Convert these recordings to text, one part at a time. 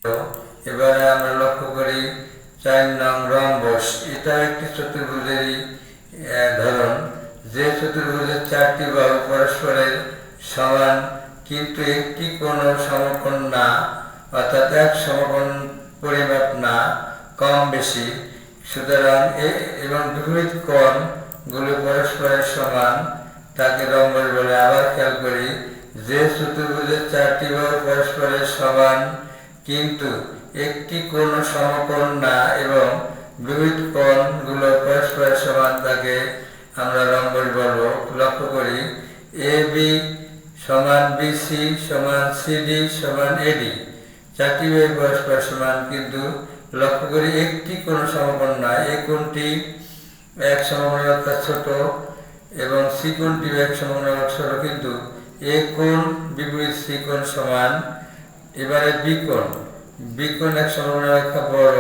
এবারে আমরা লক্ষ্য করি 4 নং রম্বস। এটা একটি চতুর্ভুজেরই ধরন। যে চতুর্ভুজের 4টি বাহু পরস্পরের সমান কিন্তু একটি কোণ সমকোণ না, অর্থাৎ এক সমকোণ পরিমাপ না, কম বেশি, সুতরাং এবং বিপরীত কোণগুলো পরস্পরের সমান তাকে রম্বস বলে। আবার খেয়াল করি, যে চতুর্ভুজের 4টি বাহু পরস্পরের সমান কিন্তু একটি কোণ সমকোণ না এবং বিপরীত কোণগুলো পরস্পরের সমান তাকে আমরা রম্বস বলবো। লক্ষ্য করি, এ বি সমান বিসি সমান সিডি সমান এডি, 4টি বাহু পরস্পর সমান কিন্তু লক্ষ্য করি একটি কোণ সমকোণ নয়। এই কোণটি এক সমকোণের অপেক্ষা ছোট এবং সি কোণটি এক সমকোণের অপেক্ষা ছোট, কিন্তু এ কোণ বিপরীত সি কোণ সমান। এবারে বি কোণ এক সমকোণের অপেক্ষা বড়,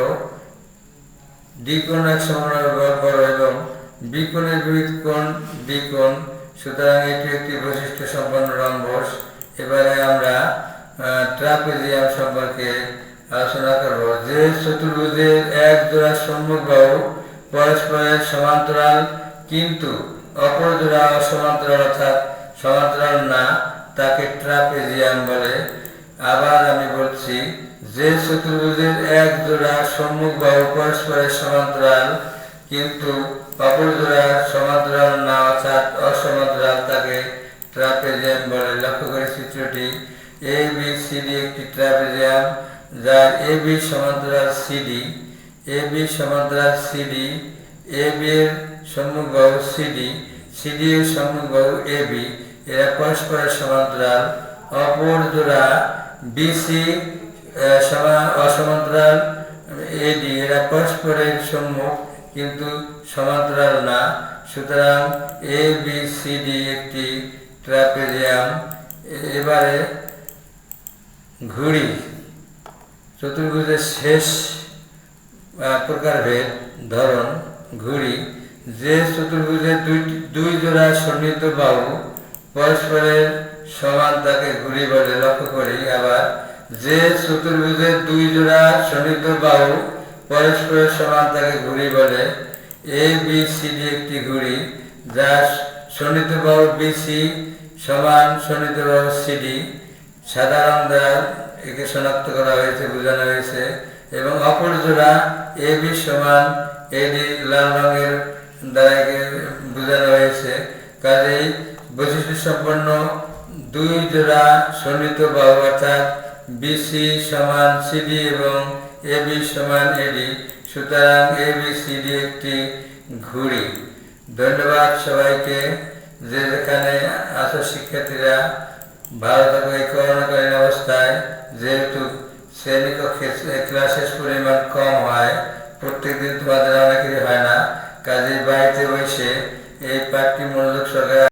ডি কোণ এক সমকোণের বড় এবং বি কোণের বিপরীত কোণ ডি কোণ, সুতরাং এটি একটি বৈশিষ্ট্য সম্পন্ন রম্বস। এবারে আমরা ট্রাপিজিয়াম সম্পর্কে আলোচনা করব। যে চতুর্ভুজের এক জোড়া সম্মুখ বাহু পরস্পরের সমান্তরাল কিন্তু অপর জোড়া অসমান্তরাল অর্থাৎ সমান্তরাল না, তাকে ট্রাপিজিয়াম বলে। আবার আমি বলছি, যে চতুর্ভুজের এক জোড়া সম্মুখ বাহু পরস্পরের সমান্তরাল কিন্তু অপর জোড়া সমান্তরাল না অর্থাৎ অসমান্তরাল, তাকে ট্রাপিজিয়াম বলে। লক্ষ্য করে চিত্রটি, এ বি সিডি একটি ট্রাপিজিয়াম যার এ বি সমান্তরাল সিডি, এ বি সমান্তরাল সিডি, এ বি এর সম্মুখ বাহু সিডি, সিডি এর সম্মুখ বাহু এ বি, এরা পরস্পরের সমান্তরাল। অপর জোড়া বিসি অসমান্তরাল এডি, এরা পরস্পরের সম্মুখ কিন্তু সমান্তরাল না, সুতরাং এ বি সি ডি একটি ট্রাপিজিয়াম। এবারে ঘুড়ি, চতুর্ভুজের শেষ প্রকারভেদ ধরন ঘুড়ি। যে চতুর্ভুজের দুই জোড়া সন্নিহিত বাহু পরস্পরের সমান তাকে ঘুড়ি বলে। লক্ষ্য করি আবার, যে চতুর্ভুজের দুই জোড়া সন্নিহিত বাহু পরস্পরের সমান তাকে ঘুড়ি বলে। এ বি সি ডি একটি ঘুড়ি যার সন্নিহিত বাহু বিসি সমান সন্নিহিত বাহু সিডি, সাদা রং দ্বারা একে শনাক্ত করা হয়েছে, বোঝানো হয়েছে, এবং অপর জোড়া এ বি সমান এডি লাল রঙের দ্বারা একে বোঝানো হয়েছে। কাজেই বৈশিষ্ট্য সম্পন্ন দুই জোড়া সন্নিহিত বাহু অর্থাৎ বিসি সমান সিডি এবং এ বি সমান এডি, সুতরাং এ বি সি ডি একটি ঘুড়ি। ধন্যবাদ সবাইকে। যে যেখানে আছো শিক্ষার্থীরা, ভালো থাকো। এই করোনাকালীন অবস্থায় যেহেতু শ্রেণীকক্ষে ক্লাসের পরিমাণ কম হয়, প্রত্যেকদিন তোমাদের অনেকেরই হয় না, কাজে বাড়িতে বসে এই পাঠটি মনোযোগ সহকারে